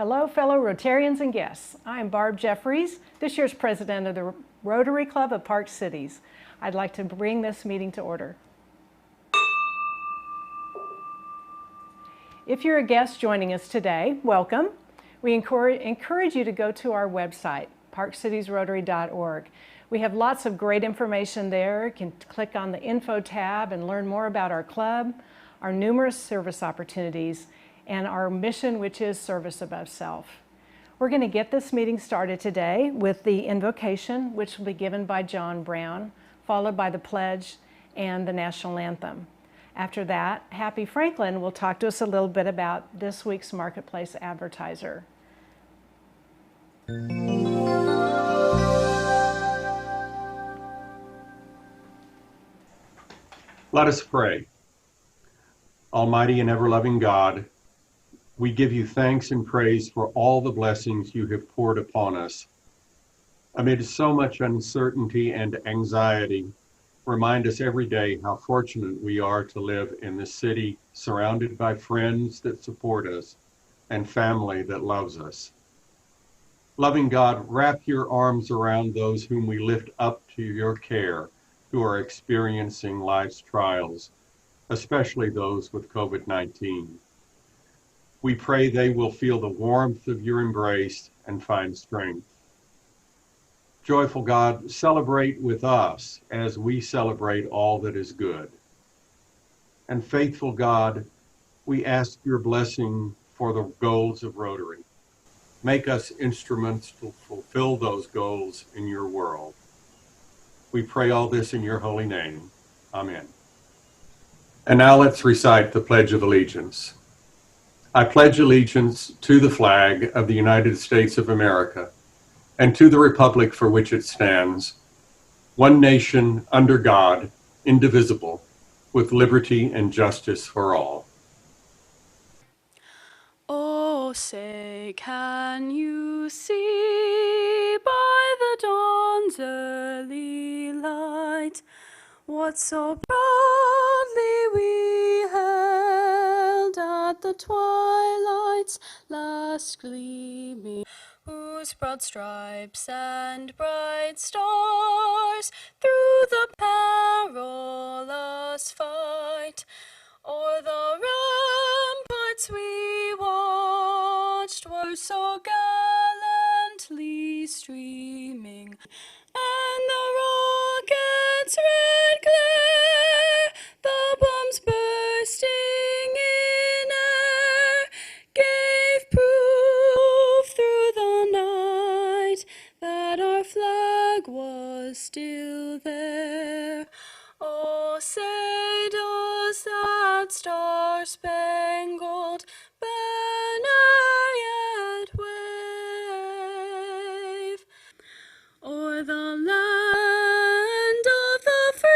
Hello, fellow Rotarians and guests. I am Barb Jeffries, this year's president of the Rotary Club of Park Cities. I'd like to bring this meeting to order. If you're a guest joining us today, welcome. We encourage you to go to our website, parkcitiesrotary.org. We have lots of great information there. You can click on the info tab and learn more about our club, our numerous service opportunities, and our mission, which is service above self. We're going to get this meeting started today with the invocation, which will be given by John Brown, followed by the pledge and the national anthem. After that, Happy Franklin will talk to us a little bit about this week's Marketplace Advertiser. Let us pray. Almighty and ever-loving God, we give you thanks and praise for all the blessings you have poured upon us. Amid so much uncertainty and anxiety, remind us every day how fortunate we are to live in this city surrounded by friends that support us and family that loves us. Loving God, wrap your arms around those whom we lift up to your care who are experiencing life's trials, especially those with COVID-19. We pray they will feel the warmth of your embrace and find strength. Joyful God, celebrate with us as we celebrate all that is good. And faithful God, we ask your blessing for the goals of Rotary. Make us instruments to fulfill those goals in your world. We pray all this in your holy name. Amen. And now let's recite the Pledge of Allegiance. I pledge allegiance to the flag of the United States of America and to the republic for which it stands, one nation under God, indivisible, with liberty and justice for all. Oh, say, can you see by the dawn's early light what so proudly we held at the twilight's last gleaming, whose broad stripes and bright stars through the perilous fight o'er the ramparts we watched were so gallantly streaming, and the rocket's red glare, the bombs bursting in air, gave proof through the night that our flag was still there. Oh, say does that star-spangled banner yet wave o'er the land of the free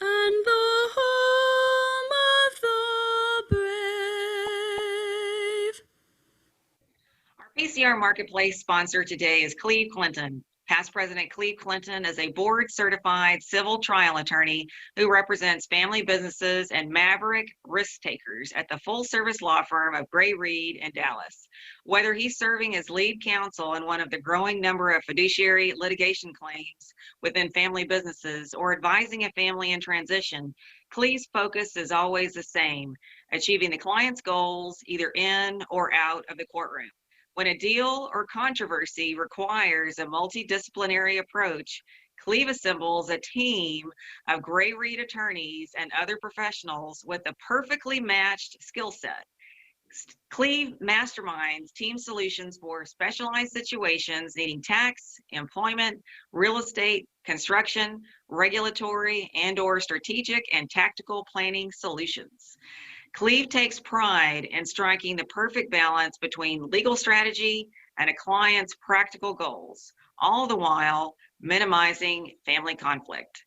and the home of the brave? Our PCR Marketplace sponsor today is Cleve Clinton. Past President Cleve Clinton is a board-certified civil trial attorney who represents family businesses and maverick risk takers at the full-service law firm of Gray Reed in Dallas. Whether he's serving as lead counsel in one of the growing number of fiduciary litigation claims within family businesses or advising a family in transition, Cleve's focus is always the same: achieving the client's goals either in or out of the courtroom. When a deal or controversy requires a multidisciplinary approach, Cleve assembles a team of Gray Reed attorneys and other professionals with a perfectly matched skill set. Cleve masterminds team solutions for specialized situations needing tax, employment, real estate, construction, regulatory, and/or strategic and tactical planning solutions. Cleve takes pride in striking the perfect balance between legal strategy and a client's practical goals, all the while minimizing family conflict.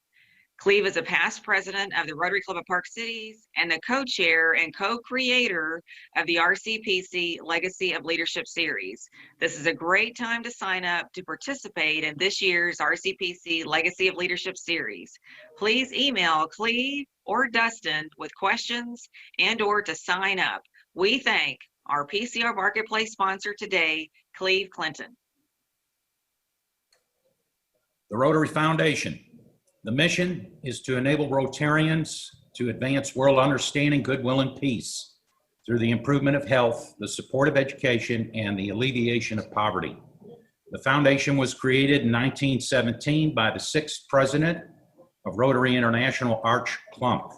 Cleve is a past president of the Rotary Club of Park Cities and the co-chair and co-creator of the RCPC Legacy of Leadership Series. This is a great time to sign up to participate in this year's RCPC Legacy of Leadership Series. Please email Cleve or Dustin with questions and/or to sign up. We thank our PCR Marketplace sponsor today, Cleve Clinton. The Rotary Foundation. The mission is to enable Rotarians to advance world understanding, goodwill, and peace through the improvement of health, the support of education, and the alleviation of poverty. The foundation was created in 1917 by the 6th president of Rotary International, Arch Klump.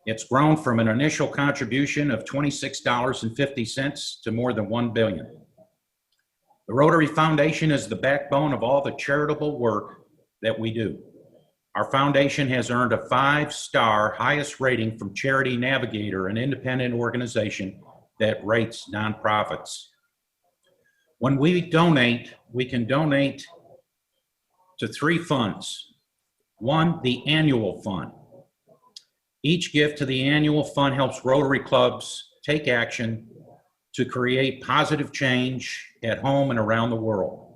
It's grown from an initial contribution of $26.50 to more than $1 billion. The Rotary Foundation is the backbone of all the charitable work that we do. Our foundation has earned a 5-star highest rating from Charity Navigator, an independent organization that rates nonprofits. When we donate, we can donate to 3 funds. 1, the annual fund. Each gift to the annual fund helps Rotary clubs take action to create positive change at home and around the world.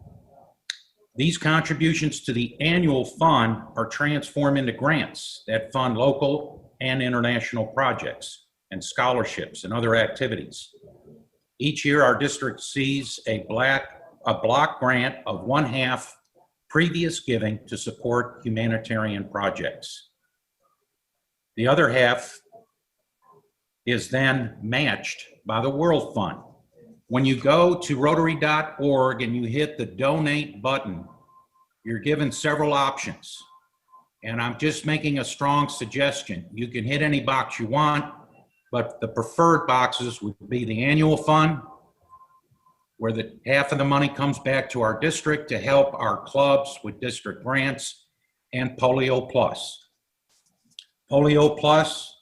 These contributions to the annual fund are transformed into grants that fund local and international projects and scholarships and other activities. Each year, our district sees a block grant of 1/2 previous giving to support humanitarian projects. The other half is then matched by the World Fund. When you go to Rotary.org and you hit the donate button, you're given several options. And I'm just making a strong suggestion. You can hit any box you want, but the preferred boxes would be the annual fund, where the half of the money comes back to our district to help our clubs with district grants, and Polio Plus. Polio Plus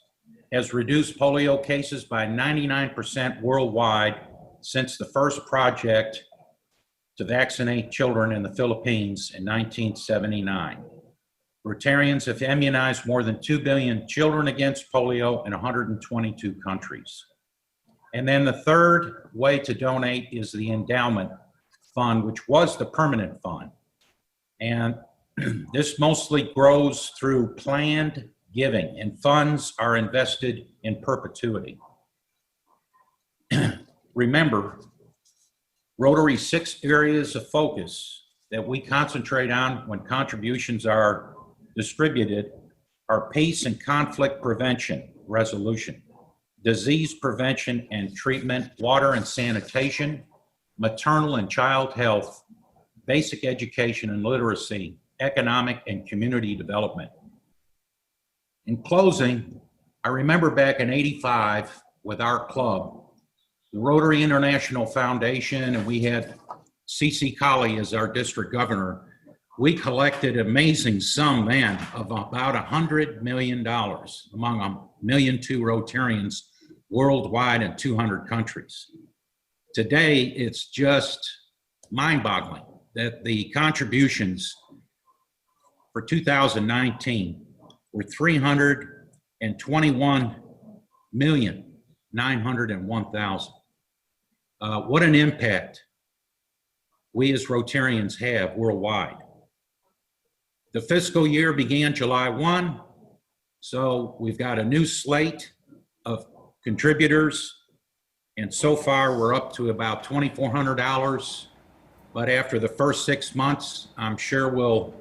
has reduced polio cases by 99% worldwide since the first project to vaccinate children in the Philippines in 1979. Rotarians have immunized more than 2 billion children against polio in 122 countries. And then the third way to donate is the endowment fund, which was the permanent fund. And this mostly grows through planned giving, and funds are invested in perpetuity. Remember, Rotary's 6 areas of focus that we concentrate on when contributions are distributed are peace and conflict prevention, resolution, disease prevention and treatment, water and sanitation, maternal and child health, basic education and literacy, economic and community development. In closing, I remember back in '85 with our club, the Rotary International Foundation, and we had C.C. Colley as our district governor. We collected an amazing sum then of about $100 million among 1.2 million Rotarians worldwide in 200 countries. Today, it's just mind-boggling that the contributions for 2019 were $321,901,000. What an impact we as Rotarians have worldwide. The fiscal year began July 1, so we've got a new slate of contributors, and so far we're up to about $2,400, but after the first 6 months, I'm sure we'll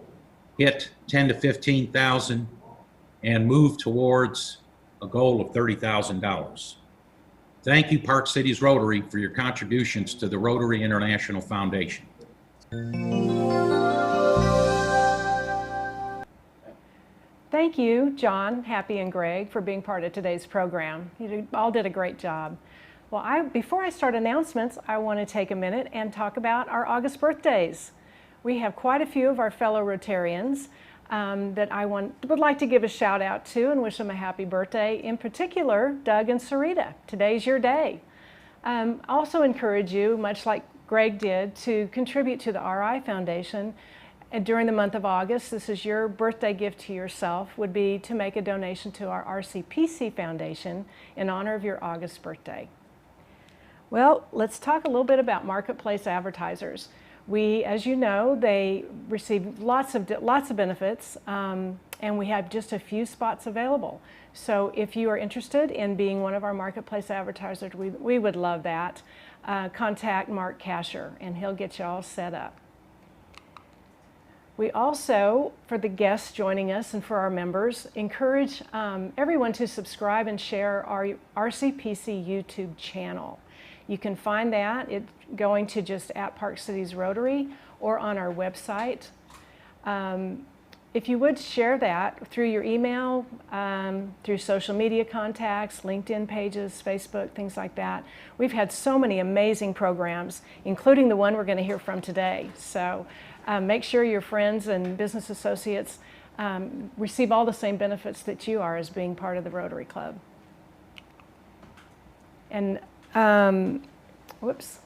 hit 10 to 15,000 and move towards a goal of $30,000. Thank you, Park Cities Rotary, for your contributions to the Rotary International Foundation. Thank you, John, Happy, and Greg, for being part of today's program. You all did a great job. Well, before I start announcements, I want to take a minute and talk about our August birthdays. We have quite a few of our fellow Rotarians that I would like to give a shout out to and wish them a happy birthday. In particular, Doug and Sarita. Today's your day. Also encourage you, much like Greg did, to contribute to the RI Foundation. And during the month of August, this is your birthday gift to yourself, would be to make a donation to our RCPC Foundation in honor of your August birthday. Well, let's talk a little bit about Marketplace Advertisers. As you know, they receive lots of benefits, and we have just a few spots available. So if you are interested in being one of our marketplace advertisers, we would love that. Contact Mark Casher, and he'll get you all set up. We also, for the guests joining us and for our members, encourage everyone to subscribe and share our RCPC YouTube channel. You can find that going to just at Park Cities Rotary or on our website. If you would share that through your email, through social media contacts, LinkedIn pages, Facebook, things like that. We've had so many amazing programs, including the one we're going to hear from today. So make sure your friends and business associates receive all the same benefits that you are as being part of the Rotary Club. And whoops,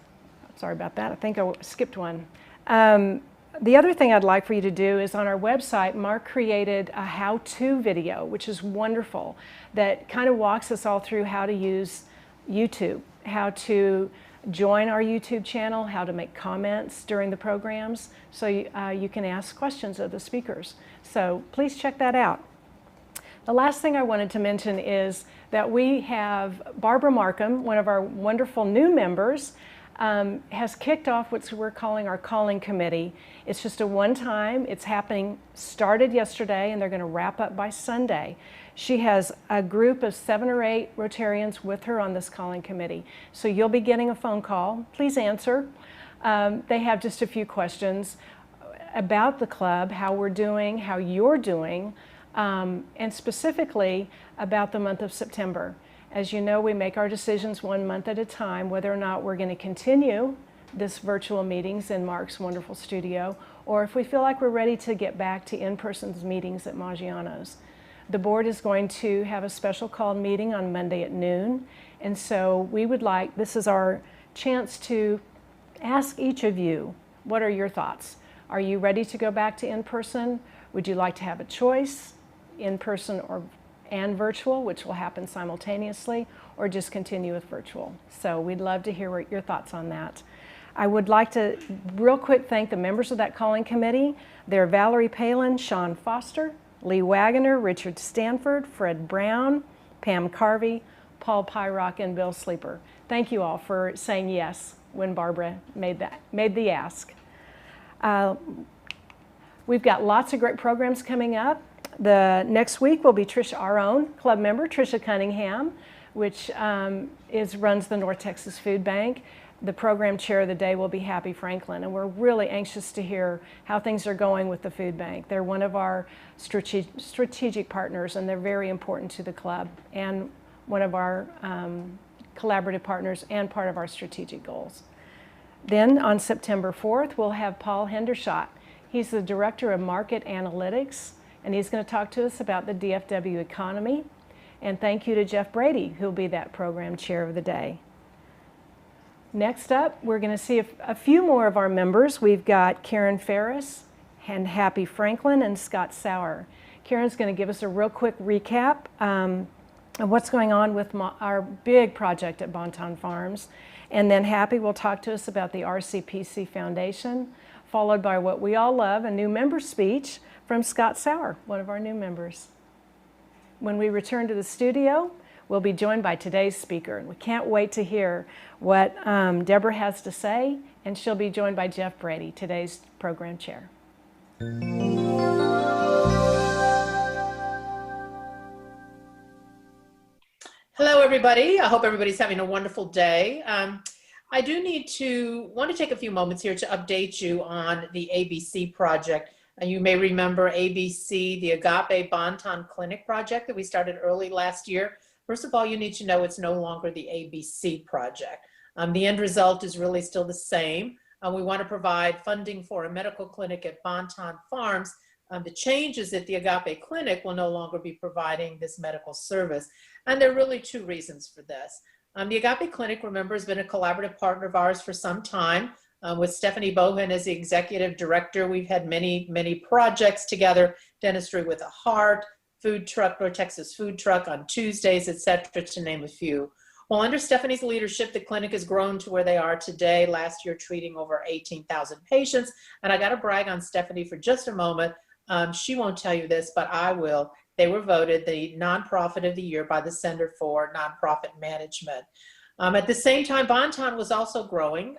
sorry about that. I think I skipped one. The other thing I'd like for you to do is on our website, Mark created a how-to video, which is wonderful, that kind of walks us all through how to use YouTube, how to join our YouTube channel, how to make comments during the programs, so you can ask questions of the speakers. So please check that out. The last thing I wanted to mention is that we have Barbara Markham, one of our wonderful new members, has kicked off what we're calling our calling committee. It's just a one-time, started yesterday, and they're going to wrap up by Sunday. She has a group of 7 or 8 Rotarians with her on this calling committee. So you'll be getting a phone call. Please answer. They have just a few questions about the club, how we're doing, how you're doing, and specifically about the month of September. As you know, we make our decisions 1 month at a time, whether or not we're going to continue this virtual meetings in Mark's wonderful studio, or if we feel like we're ready to get back to in-person meetings at Maggiano's. The board is going to have a special called meeting on Monday at noon, and so this is our chance to ask each of you, what are your thoughts? Are you ready to go back to in-person? Would you like to have a choice, in-person and virtual, which will happen simultaneously, or just continue with virtual? So we'd love to hear your thoughts on that. I would like to real quick thank the members of that calling committee. They're Valerie Palin, Sean Foster, Lee Wagoner, Richard Stanford, Fred Brown, Pam Carvey, Paul Pyrock, and Bill Sleeper. Thank you all for saying yes when Barbara made the ask. We've got lots of great programs coming up. The next week will be our own club member, Tricia Cunningham, which runs the North Texas Food Bank. The program chair of the day will be Happy Franklin, and we're really anxious to hear how things are going with the food bank. They're one of our strategic partners, and they're very important to the club, and one of our collaborative partners and part of our strategic goals. Then on September 4th, we'll have Paul Hendershot. He's the Director of Market Analytics, and he's going to talk to us about the DFW economy. And thank you to Jeff Brady, who'll be that program chair of the day. Next up, we're going to see a few more of our members. We've got Karen Farris and Happy Franklin and Scott Sowers. Karen's going to give us a real quick recap of what's going on with our big project at Bonton Farms. And then Happy will talk to us about the RCPC Foundation, followed by what we all love, a new member speech from Scott Sowers, one of our new members. When we return to the studio, we'll be joined by today's speaker. And we can't wait to hear what Debra has to say, and she'll be joined by Jeff Brady, today's program chair. Hello, everybody. I hope everybody's having a wonderful day. I do want to take a few moments here to update you on the ABC project. You may remember ABC, the Agape Bonton Clinic project that we started early last year. First of all, you need to know it's no longer the ABC project. The end result is really still the same. We want to provide funding for a medical clinic at Bonton Farms. The change is that the Agape Clinic will no longer be providing this medical service. And there are really 2 reasons for this. The Agape Clinic, remember, has been a collaborative partner of ours for some time. With Stephanie Bohan as the executive director, we've had many, many projects together, Dentistry with a Heart, food truck, North Texas food truck on Tuesdays, etc., to name a few. Well, under Stephanie's leadership, the clinic has grown to where they are today, last year treating over 18,000 patients. And I got to brag on Stephanie for just a moment. She won't tell you this, but I will. They were voted the nonprofit of the year by the Center for Nonprofit Management. At the same time, Bonton was also growing.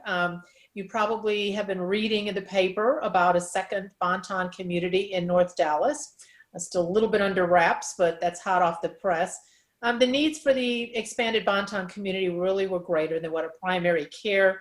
You probably have been reading in the paper about a second Bonton community in North Dallas. Still a little bit under wraps, but that's hot off the press. The needs for the expanded Bonton community really were greater than what a primary care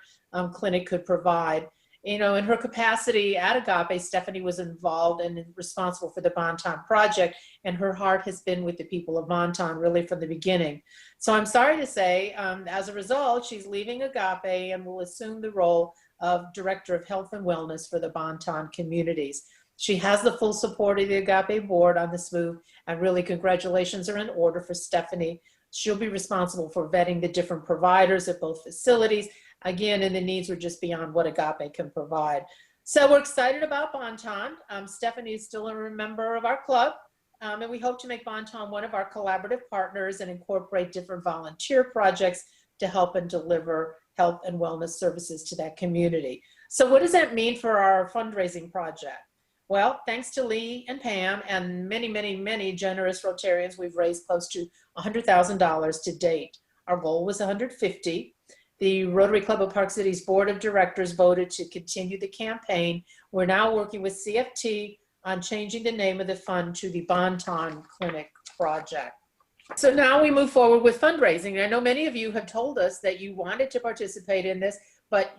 clinic could provide. In her capacity at Agape, Stephanie was involved and responsible for the Bonton project, and her heart has been with the people of Bonton really from the beginning. So I'm sorry to say, as a result, she's leaving Agape and will assume the role of Director of Health and Wellness for the Bonton communities. She has the full support of the Agape board on this move, and really congratulations are in order for Stephanie. She'll be responsible for vetting the different providers at both facilities. Again, and the needs are just beyond what Agape can provide. So we're excited about Bonton. Stephanie is still a member of our club, and we hope to make Bonton one of our collaborative partners and incorporate different volunteer projects to help and deliver health and wellness services to that community. So what does that mean for our fundraising project? Well, thanks to Lee and Pam and many, many, many generous Rotarians, we've raised close to $100,000 to date. Our goal was $150,000. The Rotary Club of Park City's Board of Directors voted to continue the campaign. We're now working with CFT on changing the name of the fund to the Bonton Clinic Project. So now we move forward with fundraising. I know many of you have told us that you wanted to participate in this, but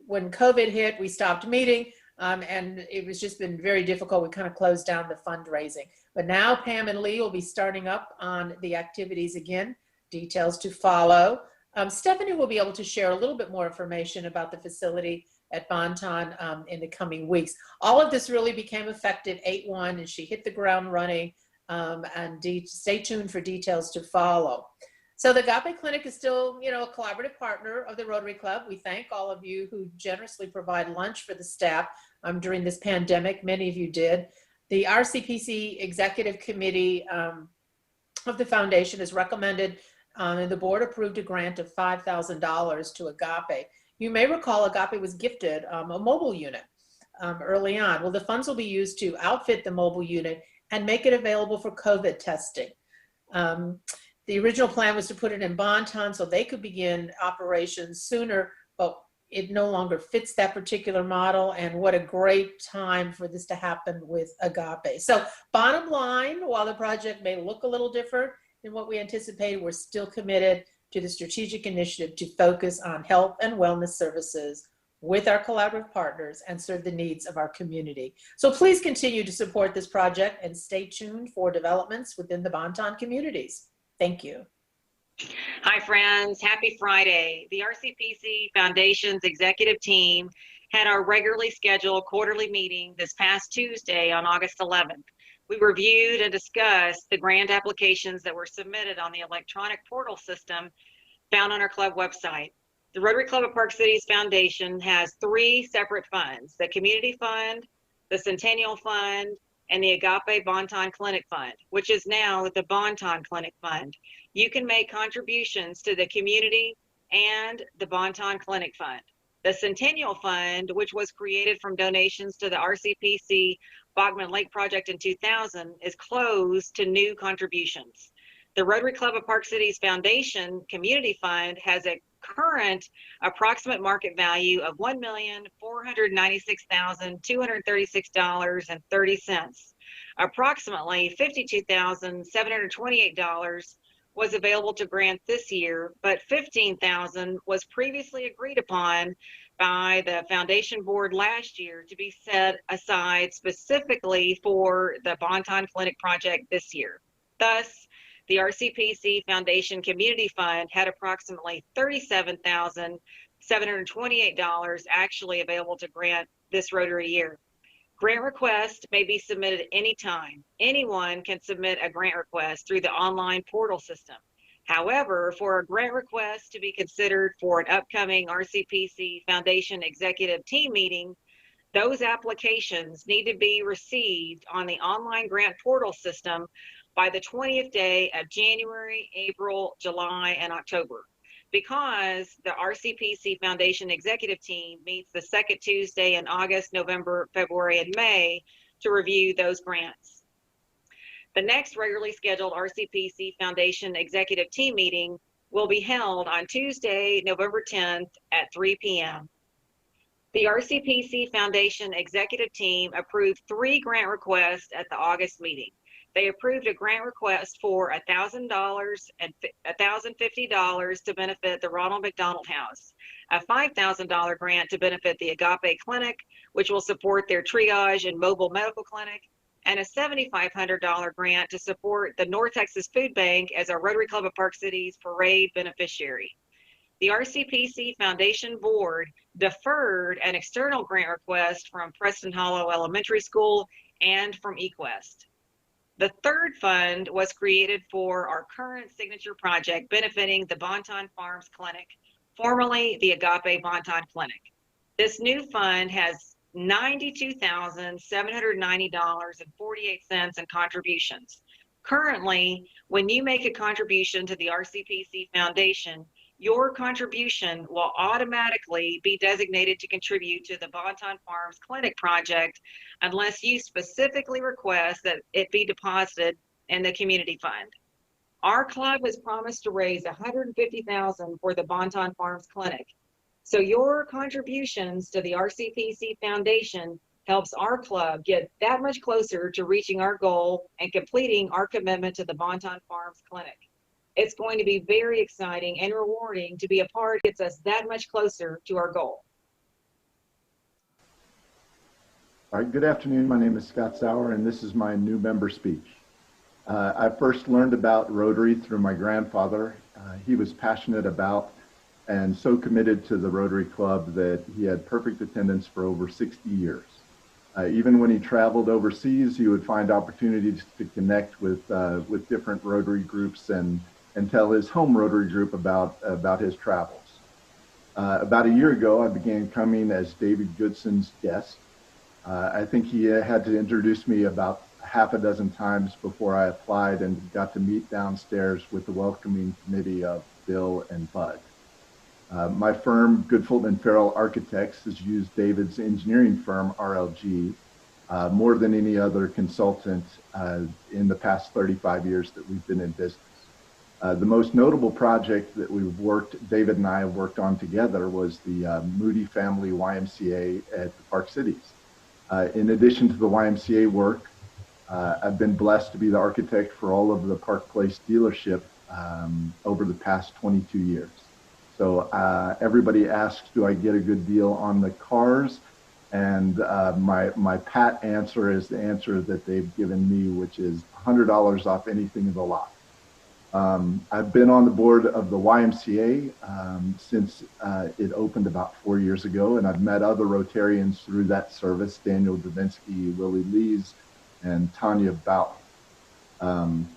when COVID hit, we stopped meeting. And it was just been very difficult. We kind of closed down the fundraising. But now Pam and Lee will be starting up on the activities again, details to follow. Stephanie will be able to share a little bit more information about the facility at Bonton in the coming weeks. All of this really became effective 8/1, and she hit the ground running, and stay tuned for details to follow. So the Agape Clinic is still, a collaborative partner of the Rotary Club. We thank all of you who generously provide lunch for the staff during this pandemic. Many of you did. The RCPC Executive Committee of the Foundation has recommended and the board approved a grant of $5,000 to Agape. You may recall Agape was gifted a mobile unit early on. Well, the funds will be used to outfit the mobile unit and make it available for COVID testing. The original plan was to put it in Bonton so they could begin operations sooner, but it no longer fits that particular model. And what a great time for this to happen with Agape. So bottom line, while the project may look a little different than what we anticipated, we're still committed to the strategic initiative to focus on health and wellness services with our collaborative partners and serve the needs of our community. So please continue to support this project and stay tuned for developments within the Bonton communities. Thank you. Hi, friends. Happy Friday. The RCPC Foundation's executive team had our regularly scheduled quarterly meeting this past Tuesday on August 11th. We reviewed and discussed the grant applications that were submitted on the electronic portal system found on our club website. The Rotary Club of Park Cities Foundation has 3 separate funds: the Community Fund, the Centennial Fund, and the Agape Bonton Clinic Fund, which is now the Bonton Clinic Fund. You can make contributions to the community and the Bonton Clinic Fund. The Centennial Fund, which was created from donations to the RCPC Bogman Lake Project in 2000, is closed to new contributions. The Rotary Club of Park Cities Foundation Community Fund has a current approximate market value of $1,496,236.30. Approximately $52,728 was available to grant this year, but $15,000 was previously agreed upon by the foundation board last year to be set aside specifically for the Bonton Clinic project this year. Thus, the RCPC Foundation Community Fund had approximately $37,728 actually available to grant this Rotary year. Grant requests may be submitted at any time. Anyone can submit a grant request through the online portal system. However, for a grant request to be considered for an upcoming RCPC Foundation Executive Team meeting, those applications need to be received on the online grant portal system by the 20th day of January, April, July, and October. because the RCPC Foundation executive team meets the second Tuesday in August, November, February, and May to review those grants. The next regularly scheduled RCPC Foundation executive team meeting will be held on Tuesday, November 10th at 3 p.m. The RCPC Foundation executive team approved 3 grant requests at the August meeting. They approved a grant request for $1,000 and $1,050 to benefit the Ronald McDonald House, a $5,000 grant to benefit the Agape Clinic, which will support their triage and mobile medical clinic, and a $7,500 grant to support the North Texas Food Bank as a Rotary Club of Park Cities parade beneficiary. The RCPC Foundation Board deferred an external grant request from Preston Hollow Elementary School and from eQuest. The third fund was created for our current signature project benefiting the Bonton Farms Clinic, formerly the Agape Bonton Clinic. This new fund has $92,790.48 in contributions. Currently, when you make a contribution to the RCPC Foundation, your contribution will automatically be designated to contribute to the Bonton Farms Clinic project unless you specifically request that it be deposited in the community fund. Our club has promised to raise $150,000 for the Bonton Farms Clinic. So your contributions to the RCPC Foundation helps our club get that much closer to reaching our goal and completing our commitment to the Bonton Farms Clinic. It's going to be very exciting and rewarding to be a part. It gets us that much closer to our goal. All right, good afternoon. My name is Scott Sowers, and this is my new member speech. I first learned about Rotary through my grandfather. He was passionate about and so committed to the Rotary Club that he had perfect attendance for over 60 years. Even when he traveled overseas, he would find opportunities to connect with different Rotary groups and tell his home Rotary group about his travels. About a year ago, I began coming as David Goodson's guest. I think he had to introduce me about half a dozen times before I applied and got to meet downstairs with the welcoming committee of Bill and Bud. My firm, Good Fulton & Farrell Architects, has used David's engineering firm, RLG, more than any other consultant in the past 35 years that we've been in business. The most notable project that David and I have worked on together was the Moody Family YMCA at the Park Cities. In addition to the YMCA work, I've been blessed to be the architect for all of the Park Place dealership over the past 22 years. So everybody asks, do I get a good deal on the cars? And my pat answer is the answer that they've given me, which is $100 off anything in the lot. I've been on the board of the YMCA since it opened about 4 years ago, and I've met other Rotarians through that service, Daniel Davinsky, Willie Lees, and Tanya Bowden.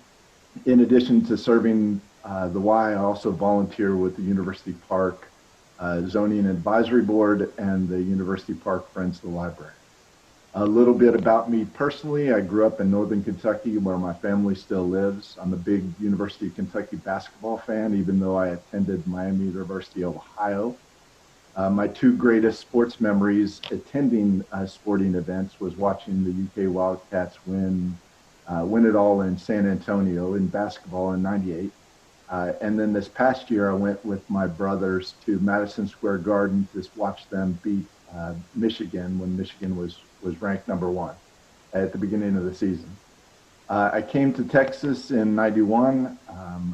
In addition to serving the Y, I also volunteer with the University Park Zoning Advisory Board and the University Park Friends of the Library. A little bit about me personally. I grew up in Northern Kentucky where my family still lives. I'm a big University of Kentucky basketball fan, even though I attended Miami University of Ohio. My 2 greatest sports memories attending sporting events was watching the UK Wildcats win it all in San Antonio in basketball in '98. And then this past year, I went with my brothers to Madison Square Garden to watch them beat Michigan when Michigan was ranked #1 at the beginning of the season. I came to Texas in '91.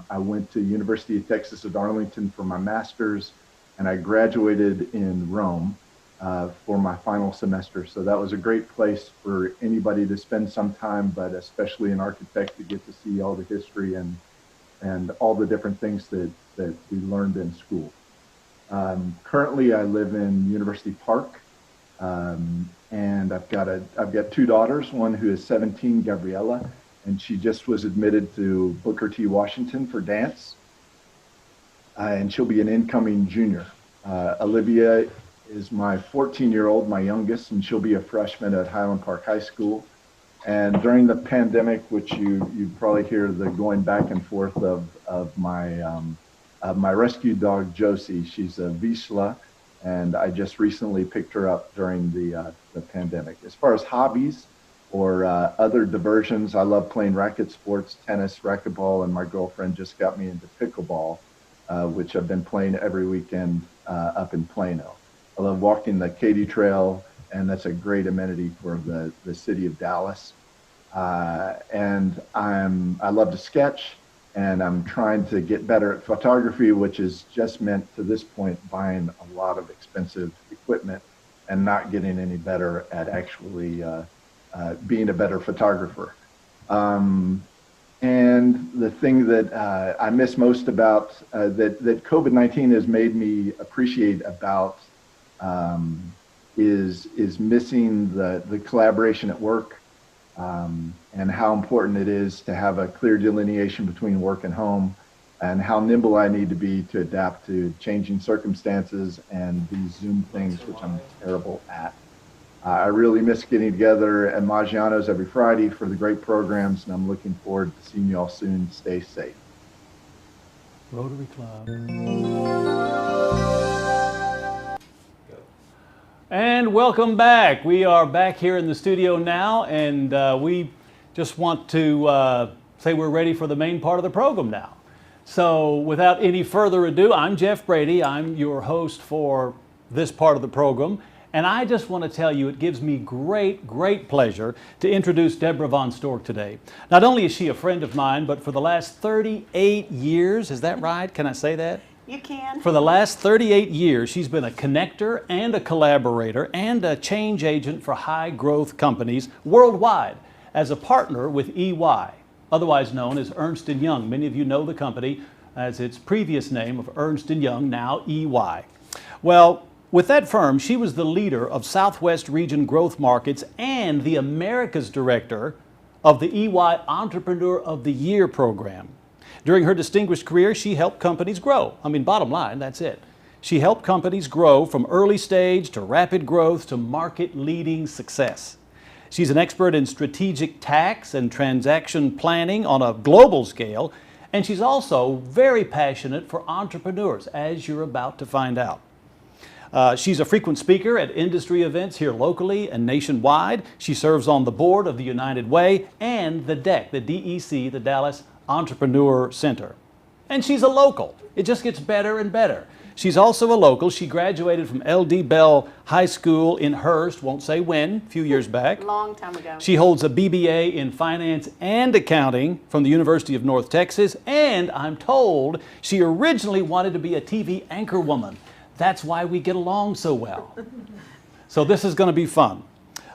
I went to University of Texas at Arlington for my master's, and I graduated in Rome for my final semester. So that was a great place for anybody to spend some time, but especially an architect to get to see all the history and all the different things that we learned in school. Currently, I live in University Park, and I've got 2 daughters, one who is 17, Gabriella, and she just was admitted to Booker T. Washington for dance, and she'll be an incoming junior. Olivia is my 14-year-old, my youngest, and she'll be a freshman at Highland Park High School. And during the pandemic, which you probably hear the going back and forth of my my rescue dog, Josie. She's a Vizsla, and I just recently picked her up during the pandemic. As far as hobbies or other diversions, I love playing racket sports, tennis, racquetball, and my girlfriend just got me into pickleball, which I've been playing every weekend up in Plano. I love walking the Katy Trail, and that's a great amenity for the city of Dallas. And I love to sketch, and I'm trying to get better at photography, which has just meant to this point buying a lot of expensive equipment and not getting any better at actually being a better photographer. And the thing that I miss most about that COVID-19 has made me appreciate about is missing the collaboration at work. And how important it is to have a clear delineation between work and home, and how nimble I need to be to adapt to changing circumstances and these Zoom things, which I'm terrible at. I really miss getting together at Maggiano's every Friday for the great programs, and I'm looking forward to seeing you all soon. Stay safe. Rotary Club. And welcome back. We are back here in the studio now, and we just want to say we're ready for the main part of the program now. So without any further ado, I'm Jeff Brady. I'm your host for this part of the program. And I just want to tell you, it gives me great pleasure to introduce Debra von Storch today. Not only is she a friend of mine, but for the last 38 years, is that right? Can I say that? You can. For the last 38 years, she's been a connector and a collaborator and a change agent for high growth companies worldwide as a partner with EY, otherwise known as Ernst & Young. Many of you know the company as its previous name of Ernst & Young, now EY. Well, with that firm, she was the leader of Southwest Region Growth Markets and the Americas Director of the EY Entrepreneur of the Year program. During her distinguished career, she helped companies grow. I mean, bottom line, that's it. She helped companies grow from early stage to rapid growth to market-leading success. She's an expert in strategic tax and transaction planning on a global scale, and she's also very passionate for entrepreneurs, as you're about to find out. She's a frequent speaker at industry events here locally and nationwide. She serves on the board of the United Way and the DEC, the DEC, the Dallas Entrepreneur Center. And she's a local. It just gets better and better. She's also a local. She graduated from L.D. Bell High School in Hearst, won't say when, a few years back. Long time ago. She holds a BBA in finance and accounting from the University of North Texas, and I'm told she originally wanted to be a TV anchor woman. That's why we get along so well. So this is going to be fun.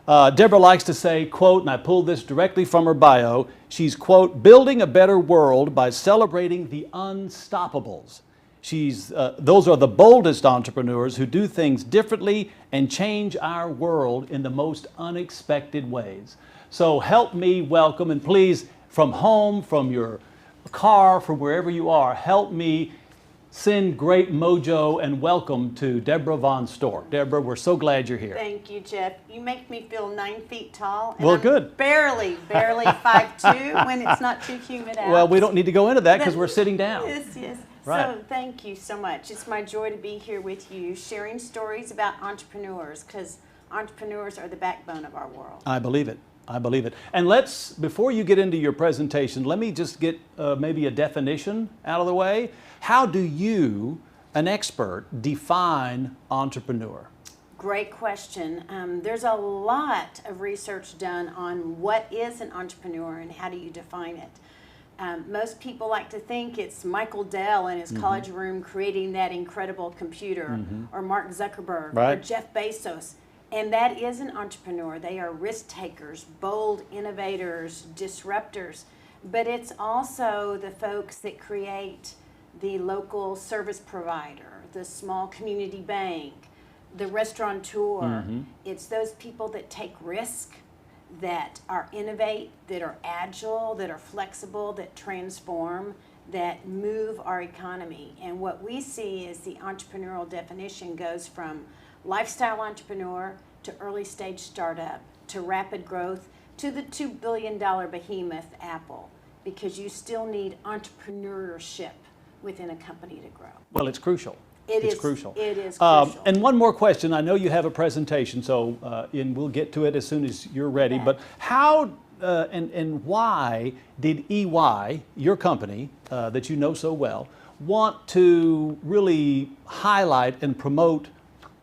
Debra likes to say, quote, and I pulled this directly from her bio, she's, quote, building a better world by celebrating the unstoppables. Those are the boldest entrepreneurs who do things differently and change our world in the most unexpected ways. So help me welcome, and please, from home, from your car, from wherever you are, help me send great mojo and welcome to Debra von Storch. Debra, we're so glad you're here. Thank you, Jeff. You make me feel 9 feet tall. And well, I'm good. Barely 5'2" when it's not too humid out. Well, we don't need to go into that because we're sitting down. Yes. Right. So thank you so much. It's my joy to be here with you, sharing stories about entrepreneurs, because entrepreneurs are the backbone of our world. I believe it. I believe it. And let's, before you get into your presentation, let me just get maybe a definition out of the way. How do you, an expert, define entrepreneur? Great question. There's a lot of research done on what is an entrepreneur and how do you define it. Most people like to think it's Michael Dell in his college room creating that incredible computer, or Mark Zuckerberg, or Jeff Bezos. And that is an entrepreneur. They are risk takers, bold innovators, disruptors. But it's also the folks that create the local service provider, the small community bank, the restaurateur. It's those people that take risk, that are innovate, that are agile, that are flexible, that transform, that move our economy. And what we see is the entrepreneurial definition goes from lifestyle entrepreneur to early stage startup to rapid growth to the $2 billion behemoth Apple, because you still need entrepreneurship within a company to grow. Well, it's crucial. It It's is crucial. It is crucial. And one more question. I know you have a presentation, so and we'll get to it as soon as you're ready. Yeah. But how and why did EY, your company that you know so well, want to really highlight and promote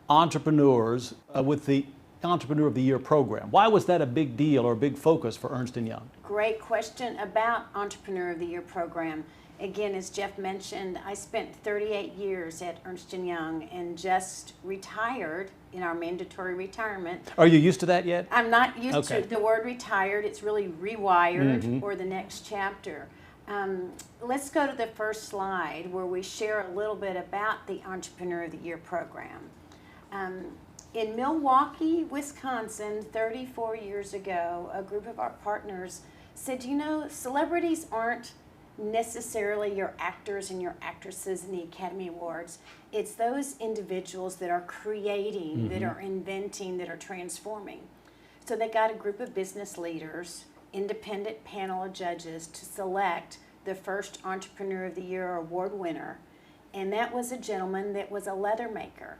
entrepreneurs with the Entrepreneur of the Year program? Why was that a big deal or a big focus for Ernst & Young? Great question about Entrepreneur of the Year program. Again, as Jeff mentioned, I spent 38 years at Ernst & Young and just retired in our mandatory retirement. Are you used to that yet? I'm not used Okay. to the word retired. It's really rewired or the next chapter. Let's go to the first slide where we share a little bit about the Entrepreneur of the Year program. In Milwaukee, Wisconsin, 34 years ago, a group of our partners said, you know, celebrities aren't necessarily your actors and your actresses in the Academy Awards. It's those individuals that are creating, that are inventing, that are transforming. So they got a group of business leaders, independent panel of judges to select the first Entrepreneur of the Year award winner. And that was a gentleman that was a leather maker.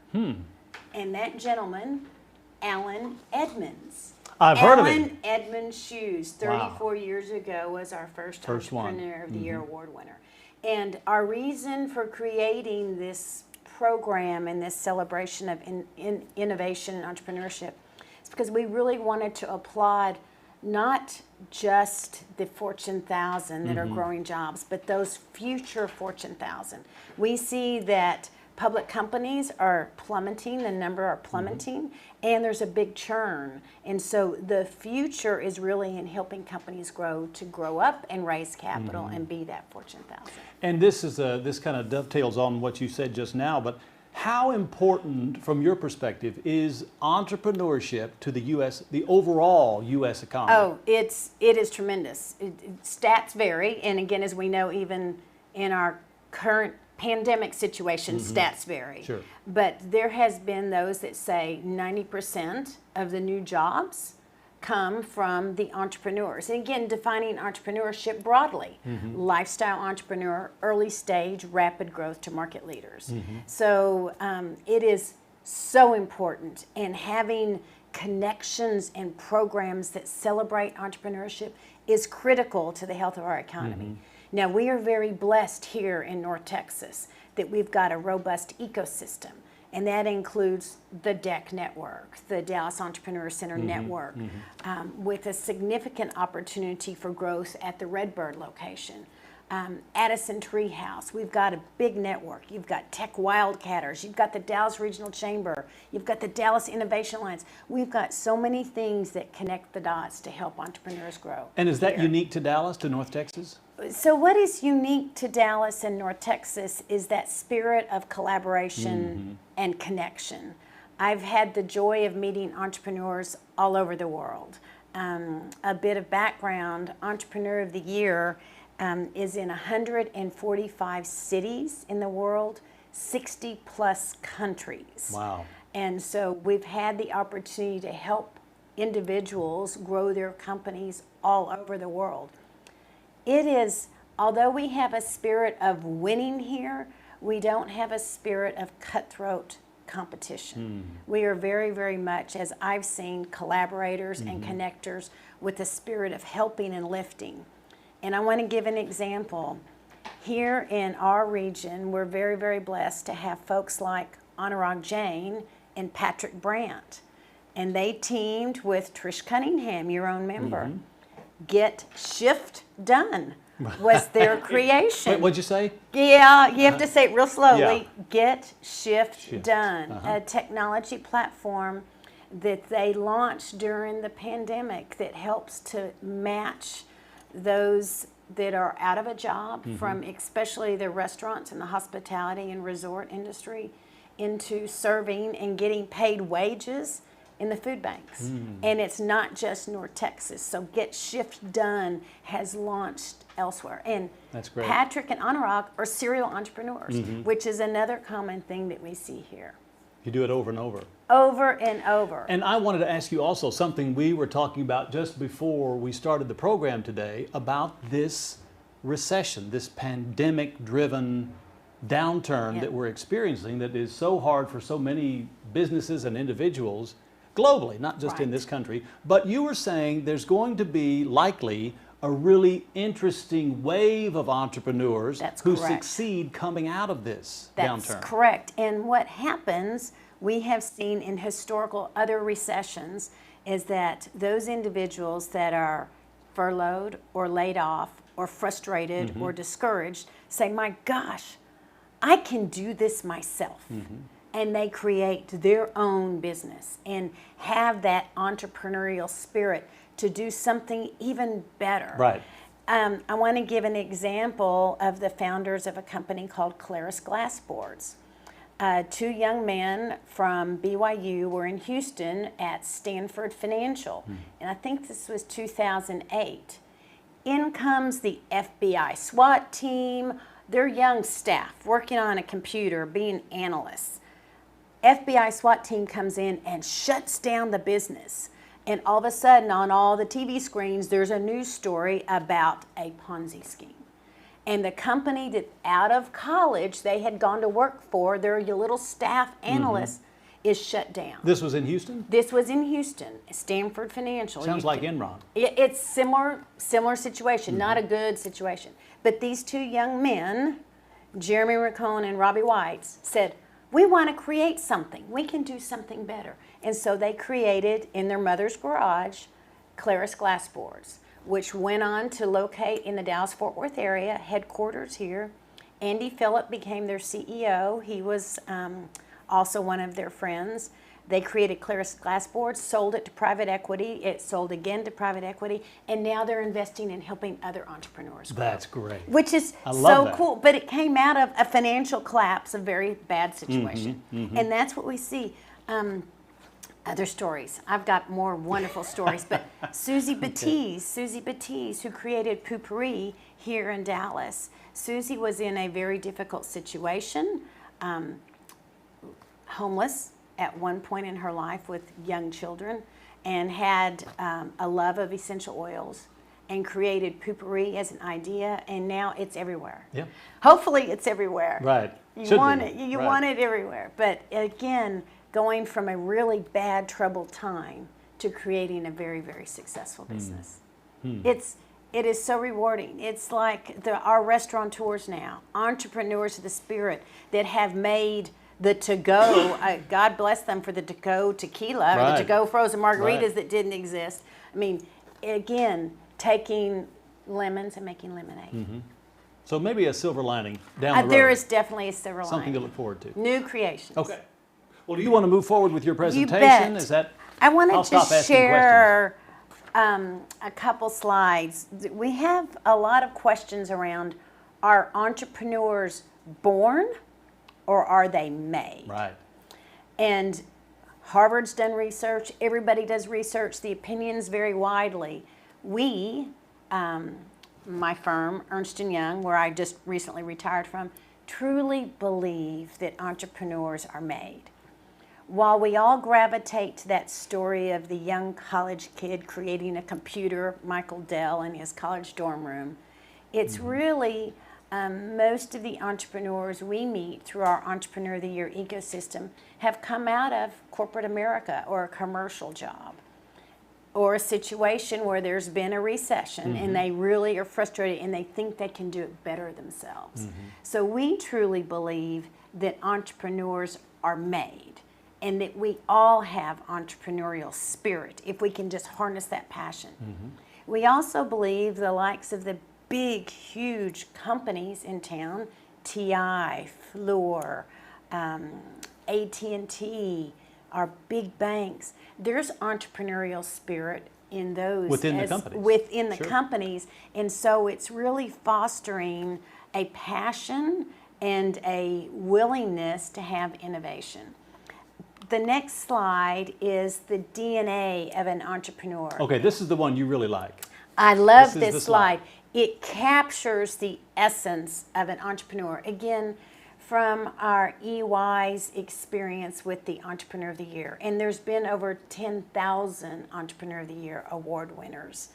And that gentleman, Alan Edmonds. I've heard of him. Alan Edmonds Shoes, 34 years ago, was our first Entrepreneur of the Year award winner. And our reason for creating this program and this celebration of innovation and entrepreneurship is because we really wanted to applaud not just the Fortune 1000 that are growing jobs, but those future Fortune 1000. We see that public companies are plummeting, the number are plummeting, and there's a big churn. And so the future is really in helping companies grow to grow up and raise capital and be that Fortune 1000. And this is this kind of dovetails on what you said just now, but how important, from your perspective, is entrepreneurship to the U.S., the overall U.S. economy? Oh, it is tremendous. Stats vary, and again, as we know, even in our current pandemic situation, stats vary. Sure. But there has been those that say 90% of the new jobs come from the entrepreneurs. And again, defining entrepreneurship broadly. Lifestyle entrepreneur, early stage, rapid growth to market leaders. So it is so important, and having connections and programs that celebrate entrepreneurship is critical to the health of our economy. Now, we are very blessed here in North Texas that we've got a robust ecosystem, and that includes the DEC network, the Dallas Entrepreneur Center network, with a significant opportunity for growth at the Redbird location. Addison Treehouse, we've got a big network. You've got Tech Wildcatters, you've got the Dallas Regional Chamber, you've got the Dallas Innovation Alliance. We've got so many things that connect the dots to help entrepreneurs grow. And is that here. unique to Dallas, to North Texas? So what is unique to Dallas and North Texas is that spirit of collaboration and connection. I've had the joy of meeting entrepreneurs all over the world. A bit of background, Entrepreneur of the Year is in 145 cities in the world, 60 plus countries. Wow. And so we've had the opportunity to help individuals grow their companies all over the world. It is, although we have a spirit of winning here, we don't have a spirit of cutthroat competition. We are very, very much, as I've seen, collaborators and connectors with a spirit of helping and lifting. And I want to give an example. Here in our region, we're very, very blessed to have folks like Anurag Jain and Patrick Brandt. And they teamed with Trish Cunningham, your own member. Get Shift Done was their creation. Wait, what'd you say? Yeah, you have to say it real slowly. Yeah. Get Shift Done, a technology platform that they launched during the pandemic that helps to match those that are out of a job from especially the restaurants and the hospitality and resort industry into serving and getting paid wages in the food banks. And it's not just North Texas. So Get Shift Done has launched elsewhere. And That's great. Patrick and Anurag are serial entrepreneurs, which is another common thing that we see here. You do it over and over. Over and over. And I wanted to ask you also something we were talking about just before we started the program today about this recession, this pandemic-driven downturn that we're experiencing that is so hard for so many businesses and individuals globally, not just in this country. But you were saying there's going to be likely a really interesting wave of entrepreneurs who succeed coming out of this downturn. That's correct. And what happens, we have seen in historical other recessions, is that those individuals that are furloughed or laid off or frustrated or discouraged say, my gosh, I can do this myself. And they create their own business and have that entrepreneurial spirit to do something even better. Right. I want to give an example of the founders of a company called Claris Glass Boards. Two young men from BYU were in Houston at Stanford Financial, and I think this was 2008. In comes the FBI SWAT team, their young staff working on a computer, being analysts. FBI SWAT team comes in and shuts down the business. And all of a sudden, on all the TV screens, there's a news story about a Ponzi scheme. And the company that out of college they had gone to work for, their little staff analysts, is shut down. This was in Houston? This was in Houston, Stanford Financial. Sounds like Enron. It's similar situation, not a good situation. But these two young men, Jeremy Racone and Robbie White, said, we want to create something. We can do something better. And so they created, in their mother's garage, Claris Glass Boards, which went on to locate in the Dallas-Fort Worth area, headquarters here. Andy Phillip became their CEO. He was also one of their friends. They created Claris Glass Boards, sold it to private equity. It sold again to private equity, and now they're investing in helping other entrepreneurs grow. That's great. Which is so cool. But it came out of a financial collapse, a very bad situation. And that's what we see. Other stories. I've got more wonderful stories, but Susie Batiste, who created Poopery here in Dallas. Susie was in a very difficult situation, homeless at one point in her life with young children, and had a love of essential oils and created Poopery as an idea, and now it's everywhere. Yeah. Hopefully it's everywhere. Right. You want it. You want it everywhere. But again, going from a really bad, troubled time to creating a very, very successful business. It is so rewarding. It's like our restaurateurs now, entrepreneurs of the spirit that have made the to-go, God bless them for the to-go tequila, or the to-go frozen margaritas that didn't exist. I mean, again, taking lemons and making lemonade. So maybe a silver lining down the road. There is definitely a silver lining. Something to look forward to. New creations. Okay. Well, do you want to move forward with your presentation? You bet. Is that? I wanted I'll to stop asking share a couple slides. We have a lot of questions around, are entrepreneurs born or are they made? Right. And Harvard's done research, everybody does research, the opinions vary widely. We, my firm, Ernst & Young, where I just recently retired from, truly believe that entrepreneurs are made. While we all gravitate to that story of the young college kid creating a computer, Michael Dell, in his college dorm room, it's really most of the entrepreneurs we meet through our Entrepreneur of the Year ecosystem have come out of corporate America or a commercial job or a situation where there's been a recession and they really are frustrated and they think they can do it better themselves. So we truly believe that entrepreneurs are made and that we all have entrepreneurial spirit if we can just harness that passion. We also believe the likes of the big, huge companies in town, TI, Fluor, AT&T, our big banks, there's entrepreneurial spirit in those within the companies. Within the companies, and so it's really fostering a passion and a willingness to have innovation. The next slide is the DNA of an entrepreneur. Okay, this is the one you really like. I love This is the this slide. slide. It captures the essence of an entrepreneur. Again, from our EY's experience with the Entrepreneur of the Year. And there's been over 10,000 Entrepreneur of the Year award winners.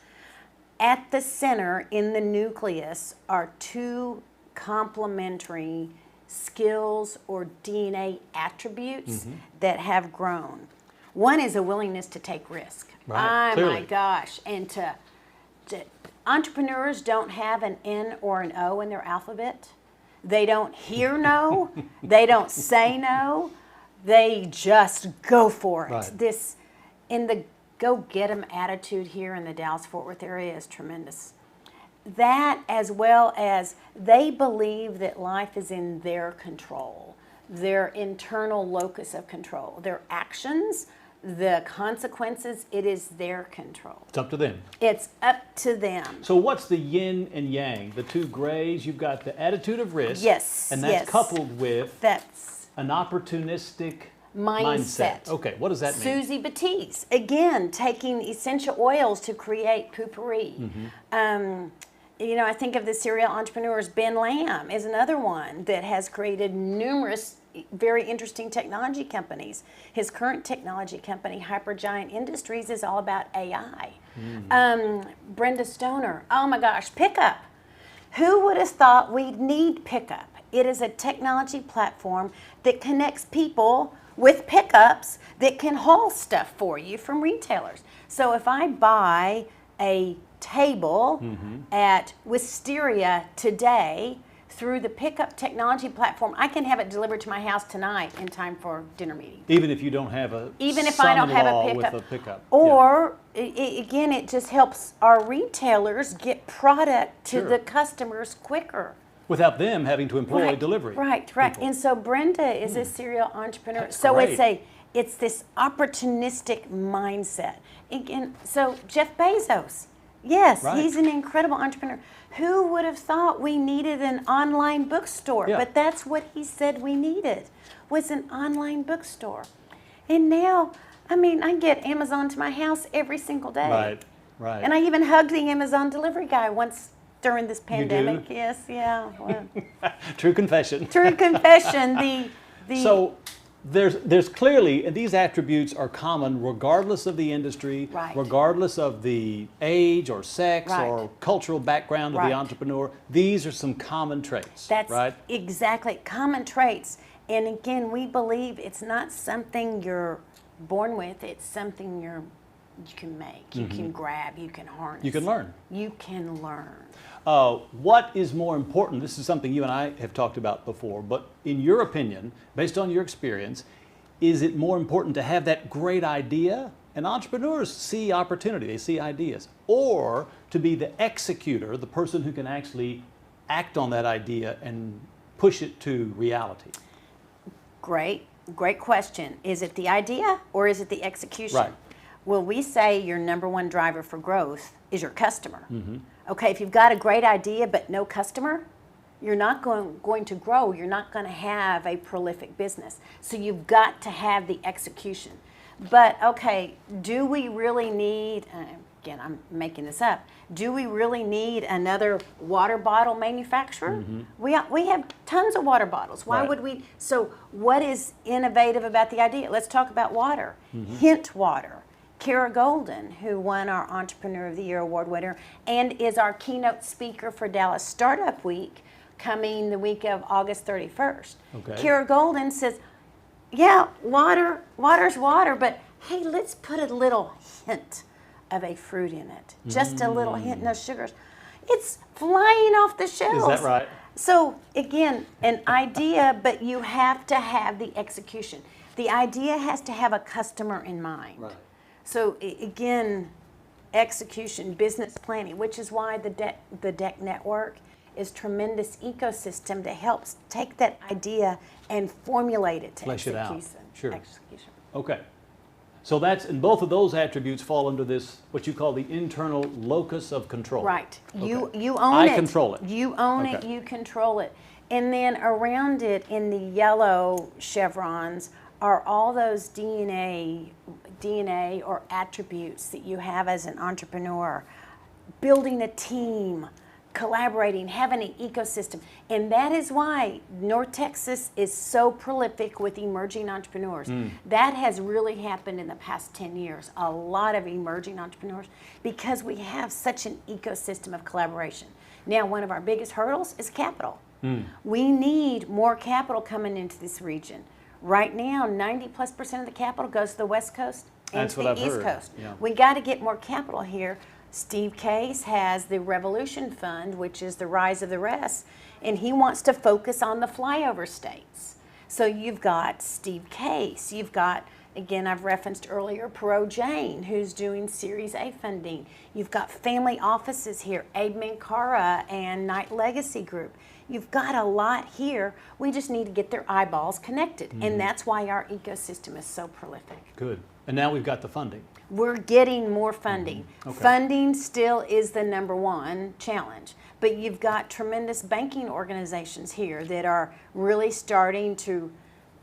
At the center, in the nucleus, are two complementary skills or DNA attributes that have grown. One is a willingness to take risk. Right, Oh clearly. my gosh. And to entrepreneurs don't have an N or an O in their alphabet. They don't hear no. They don't say no. They just go for it. Right. This, in the go-get-em attitude here in the Dallas-Fort Worth area is tremendous. That, as well as they believe that life is in their control, their internal locus of control, their actions, the consequences, it is their control. It's up to them. It's up to them. So what's the yin and yang? The two grays, you've got the attitude of risk. Yes, And that's yes. coupled with That's an opportunistic mindset. Okay, what does that mean? Susie Batiste, again, taking essential oils to create poopery. You know, I think of the serial entrepreneurs. Ben Lamb is another one that has created numerous very interesting technology companies. His current technology company, Hypergiant Industries, is all about AI. Brenda Stoner, oh my gosh, Pickup. Who would have thought we'd need Pickup? It is a technology platform that connects people with pickups that can haul stuff for you from retailers. So if I buy a table at Wisteria today through the Pickup technology platform, I can have it delivered to my house tonight in time for dinner meeting. Even if you don't have a Even if I don't have a son-in-law pickup. with a pickup. Or, again, it just helps our retailers get product to Sure. the customers quicker. Without them having to employ delivery. Right. people. And so Brenda is a serial entrepreneur. That's So great. it's this opportunistic mindset. Again, so Jeff Bezos, yes, Right. he's an incredible entrepreneur. Who would have thought we needed an online bookstore? Yeah. But that's what he said we needed, was an online bookstore. And now, I mean, I get Amazon to my house every single day. Right, right. And I even hugged the Amazon delivery guy once during this do? pandemic. Yes, yeah. Well, True confession. true confession. The So there's clearly, and these attributes are common regardless of the industry, Right. regardless of the age or sex Right. or cultural background of Right. the entrepreneur. These are some common traits, that's right? exactly common traits. And again, we believe it's not something you're born with. It's something you can make, you can grab, you can harness. You can learn. You can learn. What is more important? This is something you and I have talked about before, but in your opinion, based on your experience, is it more important to have that great idea? And entrepreneurs see opportunity, they see ideas, or to be the executor, the person who can actually act on that idea and push it to reality? Great question. Is it the idea or is it the execution? Right. Well, we say your number one driver for growth is your customer. Okay, if you've got a great idea but no customer, you're not going to grow. You're not going to have a prolific business. So you've got to have the execution. But okay, do we really need, again, I'm making this up, do we really need another water bottle manufacturer? We have tons of water bottles. Why Right. would we? So what is innovative about the idea? Let's talk about water. Hint Water. Kara Golden, who won our Entrepreneur of the Year award winner and is our keynote speaker for Dallas Startup Week coming the week of August 31st. Okay. Kara Golden says, yeah, water's water, but hey, let's put a little hint of a fruit in it. Just a little hint, no sugars. It's flying off the shelves. Is that right? So again, an idea, but you have to have the execution. The idea has to have a customer in mind. Right. So again, execution, business planning, which is why the DEC network is tremendous ecosystem that helps take that idea and formulate it to Flesh it out. execution. Sure. Execution. Okay. So and both of those attributes fall under this, what you call the internal locus of control. Right. Okay. You own I it. control it. You own it. Okay. You control it. And then around it in the yellow chevrons are all those DNA or attributes that you have as an entrepreneur. Building a team, collaborating, having an ecosystem. And that is why North Texas is so prolific with emerging entrepreneurs. That has really happened in the past 10 years. A lot of emerging entrepreneurs because we have such an ecosystem of collaboration. Now, one of our biggest hurdles is capital. We need more capital coming into this region. Right now, 90+% of the capital goes to the West Coast and That's to what the I've East heard. Coast. Yeah. We got to get more capital here. Steve Case has the Revolution Fund, which is the rise of the rest, and he wants to focus on the flyover states. So you've got Steve Case, you've got, again, I've referenced earlier, Perot Jane, who's doing Series A funding. You've got family offices here, Abe Mankara and Knight Legacy Group. You've got a lot here. We just need to get their eyeballs connected, and that's why our ecosystem is so prolific. Good. And now we've got the funding. We're getting more funding. Okay. Funding still is the #1 challenge, but you've got tremendous banking organizations here that are really starting to,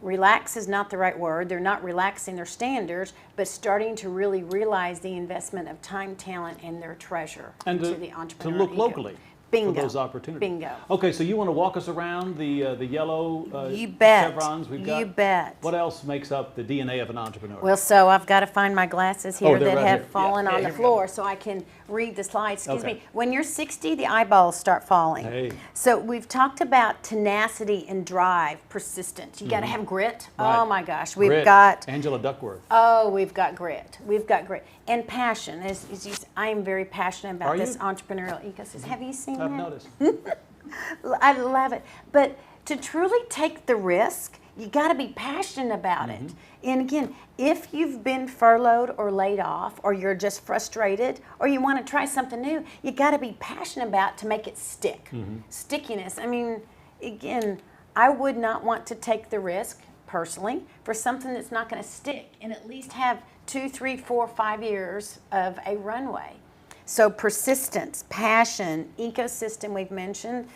relax is not the right word, they're not relaxing their standards, but starting to really realize the investment of time, talent, and their treasure And into to, the to entrepreneur look eco. locally Bingo. for those opportunities. Bingo. Okay, so you want to walk us around the yellow You bet. chevrons we've got? You bet. What else makes up the DNA of an entrepreneur? Well, so I've got to find my glasses here they're that right have here. fallen Yeah, on the here we floor so I can read the slides. Excuse Okay. me. When you're 60, the eyeballs start falling. Hey. So we've talked about tenacity and drive, persistence. You got to have grit. Right. Oh my gosh, we've Grit. got Angela Duckworth. we've got grit. We've got grit and passion. I am very passionate about Are this you? entrepreneurial ecosystem. Have you seen I've that? noticed. I love it. But to truly take the risk, you got to be passionate about it. And again, if you've been furloughed or laid off, or you're just frustrated, or you want to try something new, you got to be passionate about it to make it stick. Stickiness. I mean, again, I would not want to take the risk personally for something that's not going to stick and at least have 2, 3, 4, 5 years of a runway. So persistence, passion, ecosystem we've mentioned,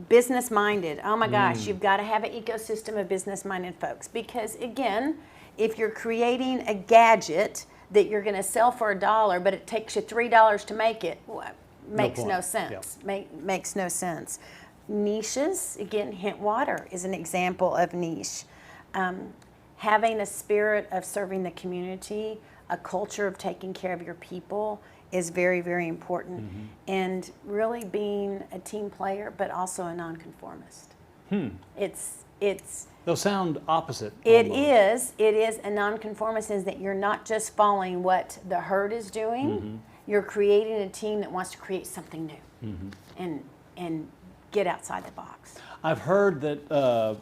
business-minded. Oh my gosh, you've got to have an ecosystem of business-minded folks because again, if you're creating a gadget that you're going to sell for $1, but it takes you $3 to make it, well, makes no point. sense. Makes no sense. Niches, again, hint water is an example of niche. Having a spirit of serving the community, a culture of taking care of your people is very, very important. And really being a team player, but also a nonconformist. It's They'll sound opposite. it almost. is a nonconformist is that you're not just following what the herd is doing, you're creating a team that wants to create something new and get outside the box. I've heard that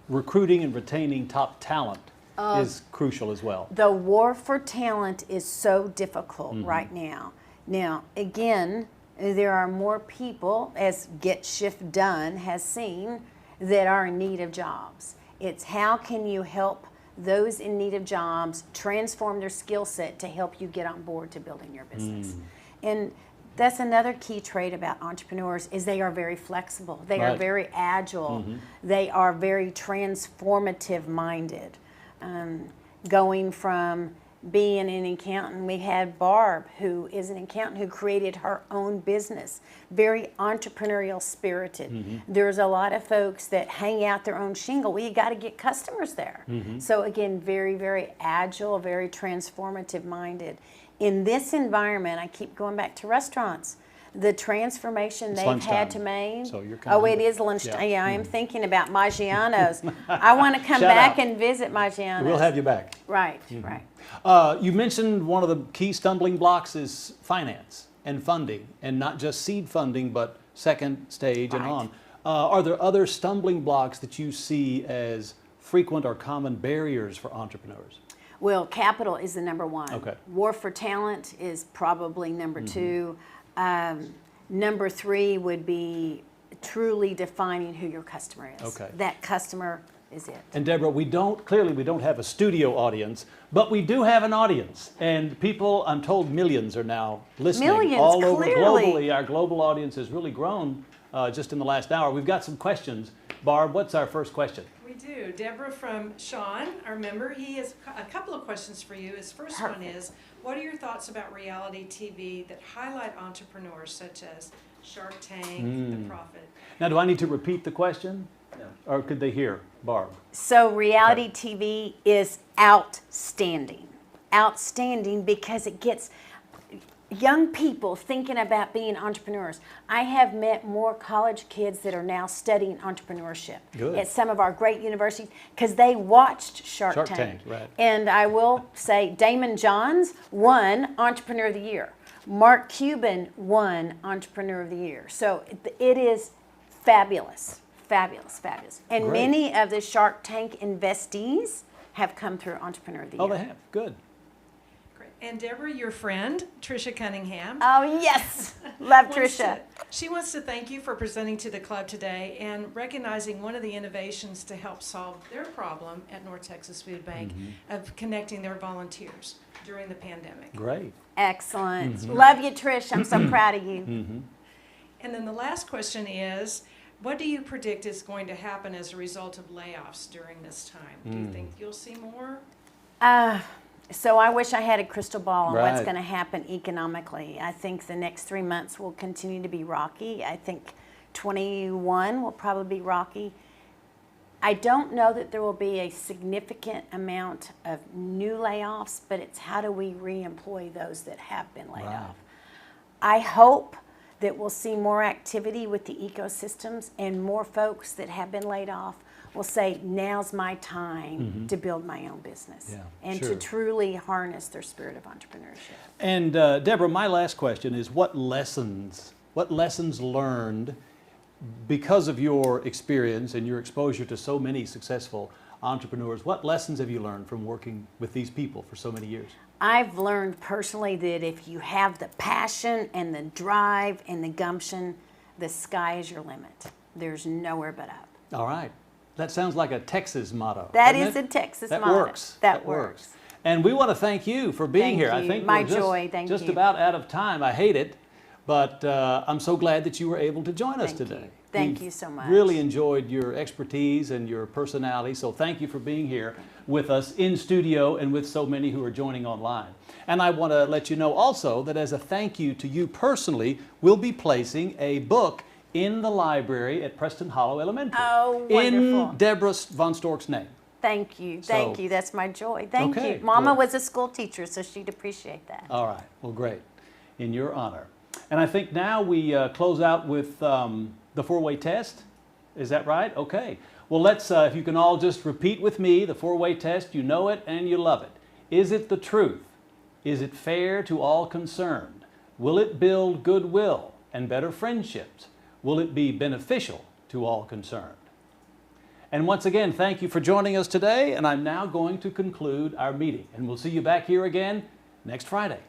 recruiting and retaining top talent is crucial as well. The war for talent is so difficult right now. Now, again, there are more people, as Get Shift Done has seen, that are in need of jobs. It's how can you help those in need of jobs transform their skill set to help you get on board to building your business. And that's another key trait about entrepreneurs is they are very flexible. They are Right. very agile. They are very transformative minded. Going from being an accountant, we had Barb, who is an accountant who created her own business, very entrepreneurial spirited. There's a lot of folks that hang out their own shingle. Well, you got to get customers there. So again, very, very agile, very transformative minded. In this environment, I keep going back to restaurants. The transformation It's they've had lunchtime, to make. so you're Oh, kinda it is hungry. lunchtime. Yeah. Yeah, I am thinking about Maggiano's. I want to come Shout back out. and visit Maggiano's. We'll have you back. Right, right. You mentioned one of the key stumbling blocks is finance and funding, and not just seed funding, but second stage and Right. on. Are there other stumbling blocks that you see as frequent or common barriers for entrepreneurs? Well, capital is the #1. Okay. War for talent is probably #2. #3 would be truly defining who your customer is. Okay. That customer is it. And Deborah, we don't have a studio audience, but we do have an audience. And people, I'm told millions are now listening. Millions, all over clearly. globally. Our global audience has really grown just in the last hour. We've got some questions. Barb, what's our first question? We do. Deborah from Sean, our member, he has a couple of questions for you. His first one is, what are your thoughts about reality TV that highlight entrepreneurs such as Shark Tank, The Prophet? Now, do I need to repeat the question? Or could they hear, Barb? So reality TV is outstanding. Outstanding because it gets, young people thinking about being entrepreneurs. I have met more college kids that are now studying entrepreneurship at some of our great universities because they watched Shark Tank. Right. And I will say Damon Johns won Entrepreneur of the Year. Mark Cuban won Entrepreneur of the Year. So it is fabulous, fabulous, fabulous. And Great. many of the Shark Tank investees have come through Entrepreneur of the Year. Oh, they have. Good. Great. And Deborah, your friend, Tricia Cunningham. Oh, yes. Love wants Tricia. She wants to thank you for presenting to the club today and recognizing one of the innovations to help solve their problem at North Texas Food Bank of connecting their volunteers during the pandemic. Great. Excellent. Love you, Trish. I'm so proud of you. And then the last question is, what do you predict is going to happen as a result of layoffs during this time? Do you think you'll see more? So I wish I had a crystal ball on Right. what's going to happen economically. I think the next 3 months will continue to be rocky. I think 21 will probably be rocky. I don't know that there will be a significant amount of new layoffs, but it's how do we reemploy those that have been laid Right. off. I hope that we'll see more activity with the ecosystems and more folks that have been laid off will say, now's my time to build my own business and to truly harness their spirit of entrepreneurship. And Deborah, my last question is what lessons learned because of your experience and your exposure to so many successful entrepreneurs, what lessons have you learned from working with these people for so many years? I've learned personally that if you have the passion and the drive and the gumption, the sky is your limit. There's nowhere but up. All right. That sounds like a Texas motto. That doesn't is it? a Texas That motto. works. That works. And we want to thank you for being Thank here. I you. think My we're just, joy. Thank just you. about out of time. I hate it, but I'm so glad that you were able to join us Thank you. today. Thank We've you so much. Really enjoyed your expertise and your personality, so thank you for being here with us in studio and with so many who are joining online. And I want to let you know also that as a thank you to you personally, we'll be placing a book in the library at Preston Hollow Elementary. Oh, wonderful. In Debra von Storch's name. Thank you. Thank So- you. That's my joy. Thank Okay, you. Mama well- was a school teacher, so she'd appreciate that. All right. Well, great. In your honor. And I think now we close out with the four-way test. Is that right? Okay. Well, let's, if you can all just repeat with me the four-way test. You know it and you love it. Is it the truth? Is it fair to all concerned? Will it build goodwill and better friendships? Will it be beneficial to all concerned? And once again, thank you for joining us today. And I'm now going to conclude our meeting. And we'll see you back here again next Friday.